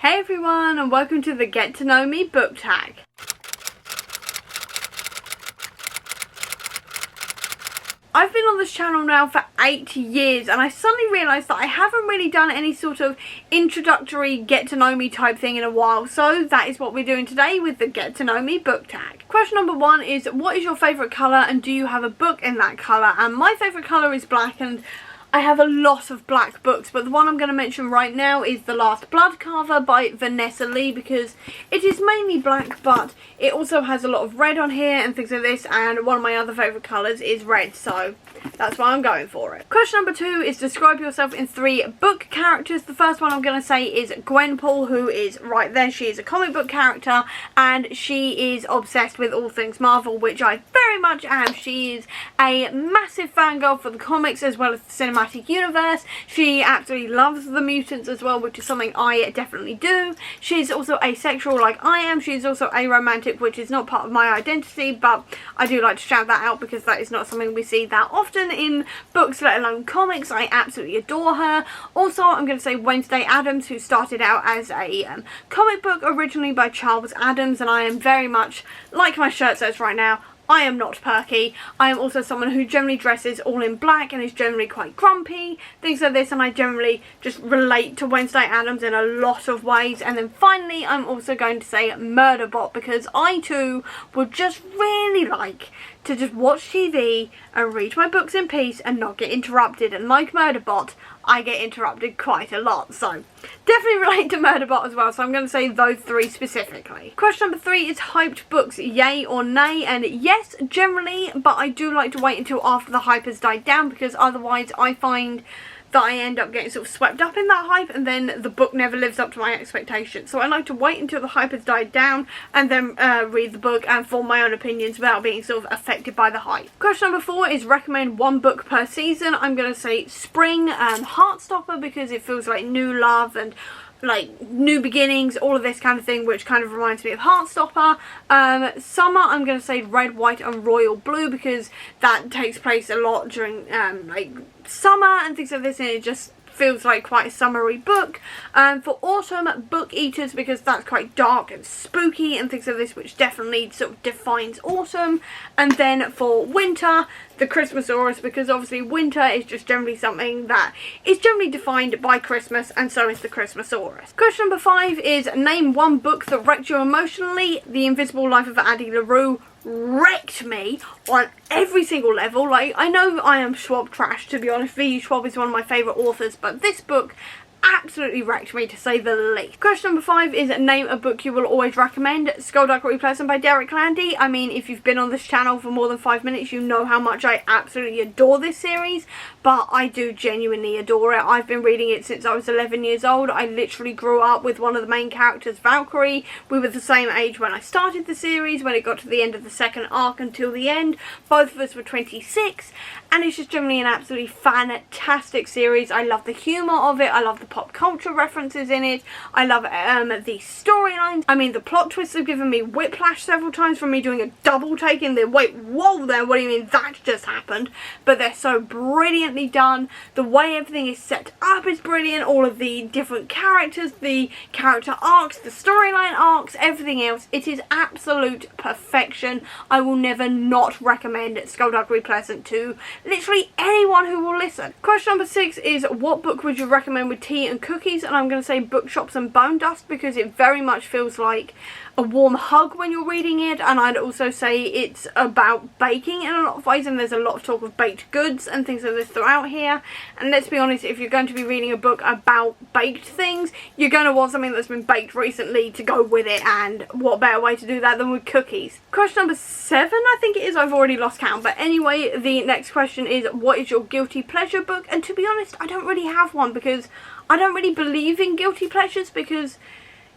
Hey everyone, and welcome to the Get to Know Me book tag. I've been on this channel now for 8 years and I suddenly realised that I haven't really done any sort of introductory get to know me type thing in a while, so that is what we're doing today with the Get to Know Me book tag. Question number 1 is, what is your favourite colour and do you have a book in that colour? And my favourite colour is black, and I have a lot of black books, but the one I'm going to mention right now is The Last Bloodcarver by Vanessa Lee, because it is mainly black, but it also has a lot of red on here and things like this, and one of my other favourite colours is red, so that's why I'm going for it. Question number 2 is, describe yourself in 3 book characters. The first one I'm going to say is Gwenpool, who is right there. She is a comic book character, and she is obsessed with all things Marvel, which I very much am. She is a massive fangirl for the comics as well as the cinematic universe. She absolutely loves the mutants as well, which is something I definitely do. She's also asexual like I am. She's also aromantic, which is not part of my identity, but I do like to shout that out because that is not something we see that often in books, let alone comics. I absolutely adore her. Also, I'm going to say Wednesday Addams, who started out as a comic book originally by Charles Addams, and I am very much, like my shirt says right now, I am not perky. I am also someone who generally dresses all in black and is generally quite grumpy, things like this, and I generally just relate to Wednesday Addams in a lot of ways. And then finally, I'm also going to say Murderbot, because I too would just really like to just watch TV and read my books in peace and not get interrupted, and like Murderbot, I get interrupted quite a lot, so definitely relate to Murderbot as well, so I'm going to say those 3 specifically. Question number 3 is hyped books, yay or nay? And yes, generally, but I do like to wait until after the hype has died down, because otherwise I find that I end up getting sort of swept up in that hype and then the book never lives up to my expectations. So I like to wait until the hype has died down and then read the book and form my own opinions without being sort of affected by the hype. Question number 4 is, recommend 1 book per season. I'm going to say Spring, Heartstopper, because it feels like new love and like new beginnings, all of this kind of thing, which kind of reminds me of Heartstopper. Summer, I'm going to say Red, White and Royal Blue, because that takes place a lot during like summer and things like this, and it just feels like quite a summery book. For autumn, Book Eaters, because that's quite dark and spooky and things like this, which definitely sort of defines autumn. And then for winter, the Christmasaurus, because obviously winter is just generally something that is generally defined by Christmas, and so is the Christmasaurus. Question number 5 is, name 1 book that wrecked you emotionally. The Invisible Life of Addie LaRue wrecked me on every single level. Like, I know I am Schwab trash, to be honest. V. Schwab is one of my favourite authors, but this book absolutely wrecked me, to say the least. Question number 5 is, name a book you will always recommend. Skulduggery Pleasant by Derek Landy. I mean, if you've been on this channel for more than 5 minutes, you know how much I absolutely adore this series, but I do genuinely adore it. I've been reading it since I was 11 years old. I literally grew up with one of the main characters, Valkyrie. We were the same age when I started the series, when it got to the end of the 2nd arc until the end. Both of us were 26, and it's just generally an absolutely fantastic series. I love the humour of it. I love the pop culture references in it. I love the storylines. I mean, the plot twists have given me whiplash several times from me doing a double take in the wait, whoa there, what do you mean that just happened? But they're so brilliantly done. The way everything is set up is brilliant. All of the different characters, the character arcs, the storyline arcs, everything else. It is absolute perfection. I will never not recommend Skulduggery Pleasant to literally anyone who will listen. Question number 6 is, what book would you recommend with tea and cookies? And I'm going to say Bookshops and Bone Dust, because it very much feels like a warm hug when you're reading it. And I'd also say it's about baking in a lot of ways, and there's a lot of talk of baked goods and things like this throughout here. And let's be honest, if you're going to be reading a book about baked things, you're going to want something that's been baked recently to go with it, and what better way to do that than with cookies. Question number 7, I think it is. I've already lost count, but anyway, the next question is, what is your guilty pleasure book? And to be honest, I don't really have one, because I don't really believe in guilty pleasures, because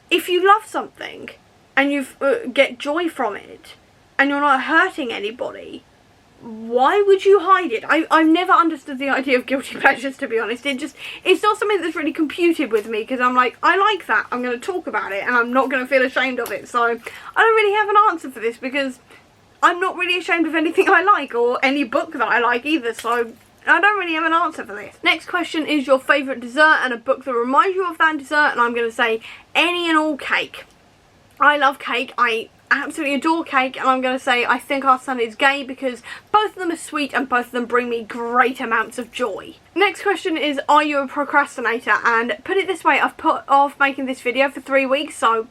if you love something and you get joy from it and you're not hurting anybody, why would you hide it? I've never understood the idea of guilty pleasures, to be honest. It's not something that's really computed with me, because I'm like, I like that, I'm going to talk about it, and I'm not going to feel ashamed of it. So I don't really have an answer for this, because I'm not really ashamed of anything I like, or any book that I like either, so I don't really have an answer for this. Next question is your favourite dessert and a book that reminds you of that dessert, and I'm going to say any and all cake. I love cake. I absolutely adore cake, and I'm going to say I think Our Son Is Gay because both of them are sweet and both of them bring me great amounts of joy. Next question is, are you a procrastinator? And put it this way, I've put off making this video for 3 weeks, so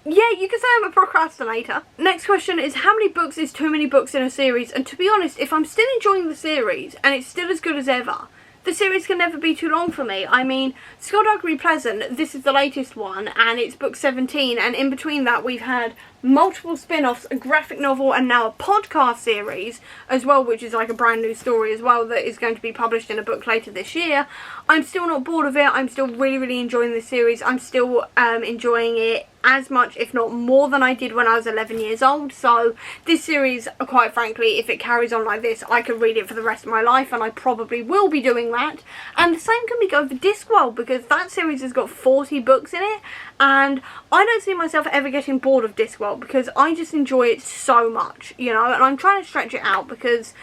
yeah, you can say I'm a procrastinator. Next question is, how many books is too many books in a series? And to be honest, if I'm still enjoying the series and it's still as good as ever, the series can never be too long for me. I mean, Skullduggery Pleasant, this is the latest one, and it's book 17, and in between that we've had multiple spin-offs, a graphic novel, and now a podcast series as well, which is like a brand new story as well that is going to be published in a book later this year. I'm still not bored of it. I'm still really enjoying this series. I'm still enjoying it as much, if not more, than I did when I was 11 years old. So this series, quite frankly, if it carries on like this, I could read it for the rest of my life, and I probably will be doing that. And the same can be go for Discworld, because that series has got 40 books in it, and I don't see myself ever getting bored of Discworld because I just enjoy it so much, you know, and I'm trying to stretch it out because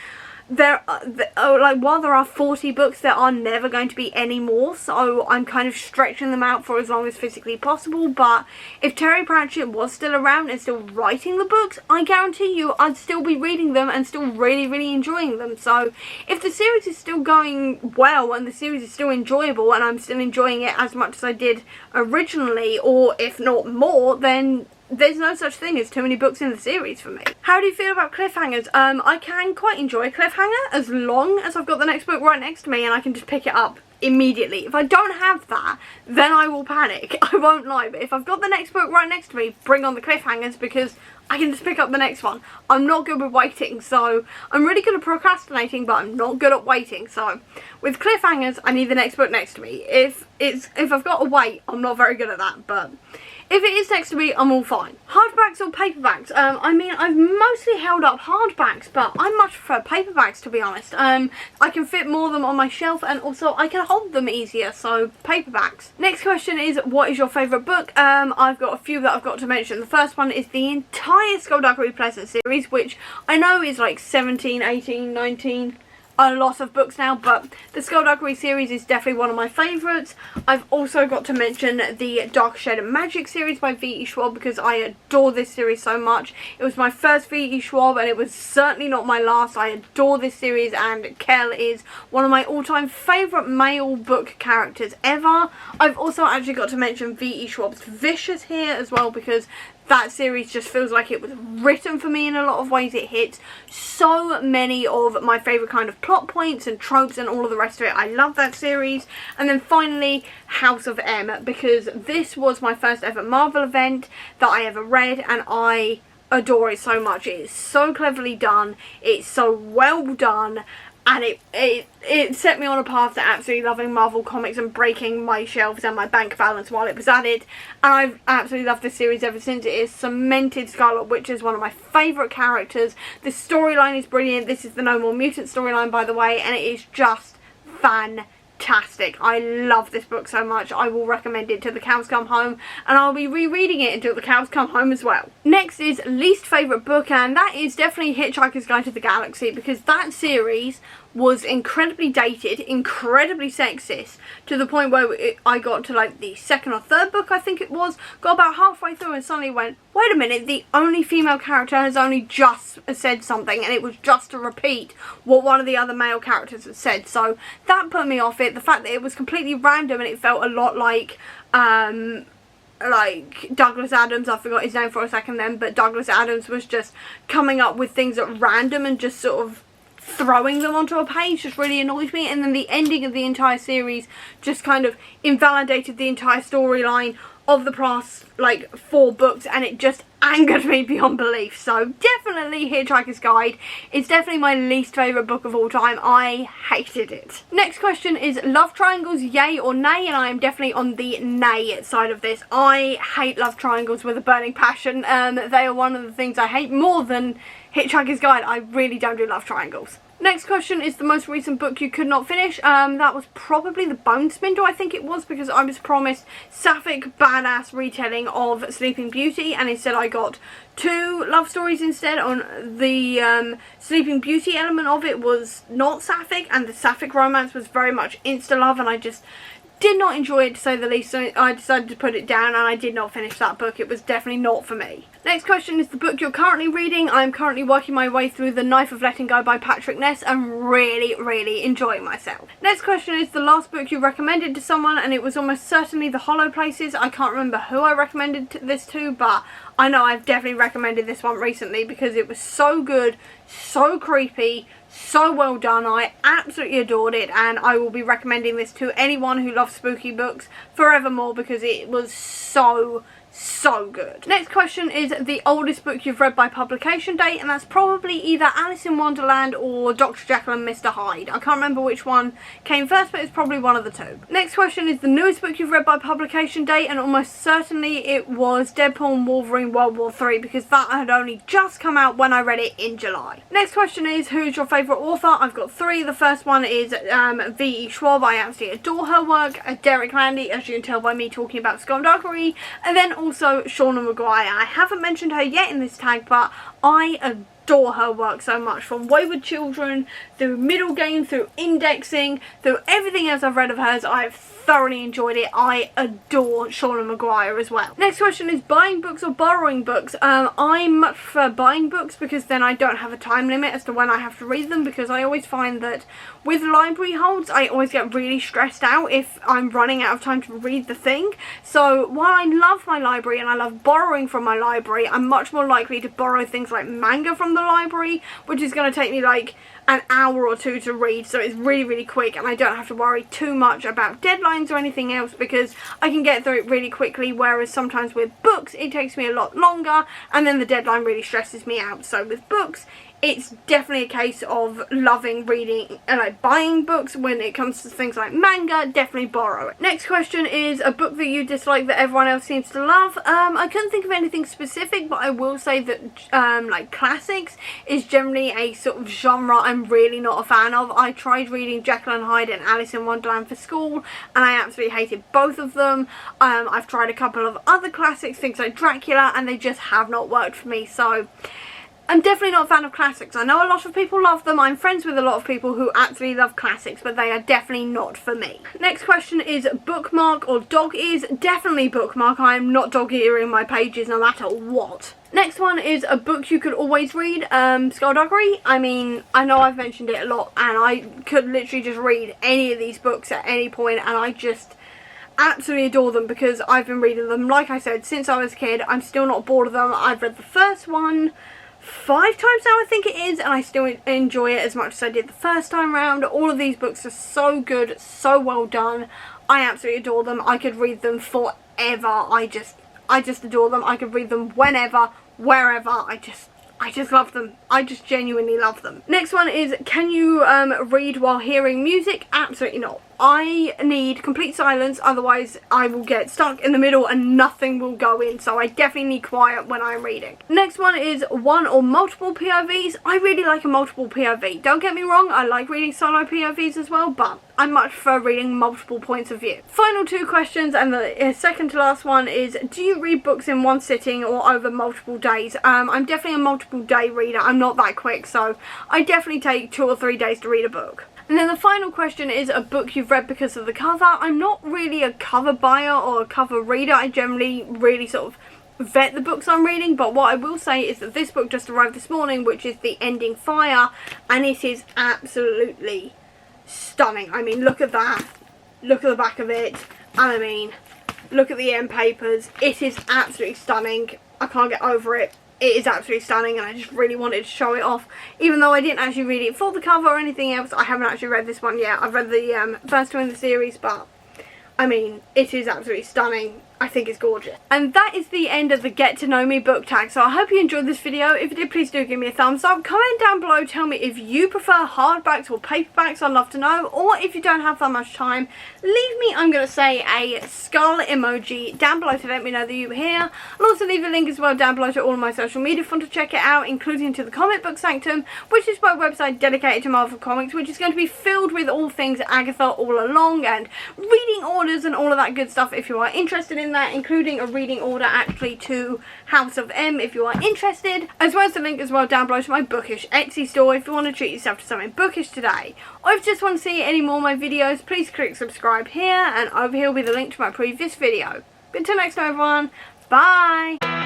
while there are 40 books, there are never going to be any more, so I'm kind of stretching them out for as long as physically possible. But if Terry Pratchett was still around and still writing the books, I guarantee you I'd still be reading them and still really enjoying them. So if the series is still going well and the series is still enjoyable and I'm still enjoying it as much as I did originally, or if not more, then there's no such thing as too many books in the series for me. How do you feel about cliffhangers? I can quite enjoy a cliffhanger as long as I've got the next book right next to me and I can just pick it up immediately. If I don't have that, then I will panic. I won't lie, but if I've got the next book right next to me, bring on the cliffhangers because I can just pick up the next one. I'm not good with waiting, so I'm really good at procrastinating, but I'm not good at waiting. So with cliffhangers, I need the next book next to me. If I've got to wait, I'm not very good at that, but if it is next to me, I'm all fine. Hardbacks or paperbacks? I mean, I've mostly held up hardbacks, but I much prefer paperbacks, to be honest. I can fit more of them on my shelf, and also I can hold them easier, so paperbacks. Next question is, what is your favourite book? I've got a few that I've got to mention. The first one is the entire Skullduggery Pleasant series, which I know is like 17, 18, 19... a lot of books now, but the Skullduggery series is definitely one of my favourites. I've also got to mention the Dark Shade of Magic series by V.E. Schwab because I adore this series so much. It was my first V.E. Schwab and it was certainly not my last. I adore this series, and Kel is one of my all-time favourite male book characters ever. I've also actually got to mention V.E. Schwab's Vicious here as well because that series just feels like it was written for me in a lot of ways. It hits so many of my favourite kind of plot points and tropes and all of the rest of it. I love that series. And then finally, House of M, because this was my first ever Marvel event that I ever read, and I adore it so much. It is so cleverly done. It's so well done. And it set me on a path to absolutely loving Marvel Comics and breaking my shelves and my bank balance while it was at it. And I've absolutely loved this series ever since. It has cemented Scarlet Witch as one of my favourite characters. The storyline is brilliant. This is the No More Mutant storyline, by the way, and it is just fantastic. I love this book so much. I will recommend it till the cows come home, and I'll be rereading it until the cows come home as well. Next is least favourite book, and that is definitely Hitchhiker's Guide to the Galaxy, because that series was incredibly dated, incredibly sexist, to the point where I got to like the second or third book, I think it was, got about halfway through and suddenly went, wait a minute, the only female character has only just said something, and it was just to repeat what one of the other male characters had said. So that put me off it. The fact that it was completely random and it felt a lot like Douglas Adams, I forgot his name for a second then, but Douglas Adams was just coming up with things at random and just sort of throwing them onto a page just really annoys me. And then the ending of the entire series just kind of invalidated the entire storyline of the past like 4 books, and it just angered me beyond belief. So definitely Hitchhiker's Guide is definitely my least favourite book of all time. I hated it. Next question is love triangles, yay or nay? And I am definitely on the nay side of this. I hate love triangles with a burning passion. They are one of the things I hate more than Hitchhiker's Guide. I really don't do love triangles. Next question is the most recent book you could not finish. That was probably The Bone Spindle, I think it was, because I was promised sapphic badass retelling of Sleeping Beauty, and instead I got 2 love stories instead. On the Sleeping Beauty element of it was not sapphic, and the sapphic romance was very much insta love, and I just did not enjoy it, to say the least, so I decided to put it down, and I did not finish that book. It was definitely not for me. Next question is the book you're currently reading. I'm currently working my way through The Knife of Letting Go by Patrick Ness and really enjoying myself. Next question is the last book you recommended to someone, and it was almost certainly The Hollow Places. I can't remember who I recommended this to, but I know I've definitely recommended this one recently because it was so good, so creepy, so well done. I absolutely adored it, and I will be recommending this to anyone who loves spooky books forevermore because it was so good. Next question is the oldest book you've read by publication date, and that's probably either Alice in Wonderland or Dr. Jekyll and Mr. Hyde. I can't remember which one came first, but it's probably one of the 2. Next question is the newest book you've read by publication date, and almost certainly it was Deadpool and Wolverine World War 3 because that had only just come out when I read it in July. Next question is who's your favourite author? I've got 3. The first one is V.E. Schwab. I absolutely adore her work. Derek Landy, as you can tell by me talking about Skullduggery, and then also Shauna Maguire. I haven't mentioned her yet in this tag, but I adore her work so much. From Wayward Children, through Middle Game, through Indexing, through everything else I've read of hers, I've thoroughly enjoyed it. I adore Shauna Maguire as well. Next question is buying books or borrowing books. I much prefer buying books because then I don't have a time limit as to when I have to read them, because I always find that with library holds I always get really stressed out if I'm running out of time to read the thing. So while I love my library and I love borrowing from my library, I'm much more likely to borrow things like manga from the library, which is going to take me like an hour or 2 to read, so it's really quick, and I don't have to worry too much about deadlines or anything else because I can get through it really quickly, whereas sometimes with books it takes me a lot longer and then the deadline really stresses me out. So with books it's definitely a case of loving reading and like buying books. When it comes to things like manga, definitely borrow it. Next question is a book that you dislike that everyone else seems to love. I couldn't think of anything specific, but I will say that like classics is generally a sort of genre I'm really not a fan of. I tried reading Jekyll and Hyde and Alice in Wonderland for school and I absolutely hated both of them. I've tried a couple of other classics, things like Dracula, and they just have not worked for me. So I'm definitely not a fan of classics. I know a lot of people love them. I'm friends with a lot of people who actually love classics, but they are definitely not for me. Next question is bookmark or dog ears. Definitely bookmark. I am not dog earing my pages no matter what. Next one is a book you could always read. Skullduggery. I mean, I know I've mentioned it a lot and I could literally just read any of these books at any point and I just absolutely adore them because I've been reading them, like I said, since I was a kid. I'm still not bored of them. I've read the first one 5 times now, I think it is, and I still enjoy it as much as I did the first time round. All of these books are so good, so well done. I absolutely adore them. I could read them forever. I just adore them. I could read them whenever, wherever. I just love them. I just genuinely love them. Next one is, can you read while hearing music? Absolutely not. I need complete silence, otherwise I will get stuck in the middle and nothing will go in, so I definitely need quiet when I'm reading. Next one is one or multiple POVs. I really like a multiple POV. Don't get me wrong, I like reading solo POVs as well, but I much prefer reading multiple points of view. Final 2 questions, and the second to last one is, do you read books in one sitting or over multiple days? I'm definitely a multiple day reader. I'm not that quick, so I definitely take 2 or 3 days to read a book. And then the final question is a book you've read because of the cover. I'm not really a cover buyer or a cover reader. I generally really sort of vet the books I'm reading, but what I will say is that this book just arrived this morning, which is The Ending Fire, and it is absolutely stunning. I mean, look at that. Look at the back of it. And I mean, look at the end papers. It is absolutely stunning. I can't get over it. It is absolutely stunning and I just really wanted to show it off. Even though I didn't actually read it for the cover or anything else, I haven't actually read this one yet. I've read the first 2 in the series, but I mean, it is absolutely stunning. I think it's gorgeous. And that is the end of the Get to Know Me book tag. So I hope you enjoyed this video. If you did, please do give me a thumbs up. Comment down below, tell me if you prefer hardbacks or paperbacks. I'd love to know. Or if you don't have that much time, leave me, I'm going to say, a skull emoji down below to let me know that you were here. I'll also leave a link as well down below to all of my social media if you want to check it out, including to the Comic Book Sanctum, which is my website dedicated to Marvel Comics, which is going to be filled with all things Agatha all along, and reading orders and all of that good stuff if you are interested in that, including a reading order actually to House of M if you are interested, as well as the link as well down below to my bookish Etsy store if you want to treat yourself to something bookish today. Or if you just want to see any more of my videos, please click subscribe here, and over here will be the link to my previous video. But until next time everyone, bye!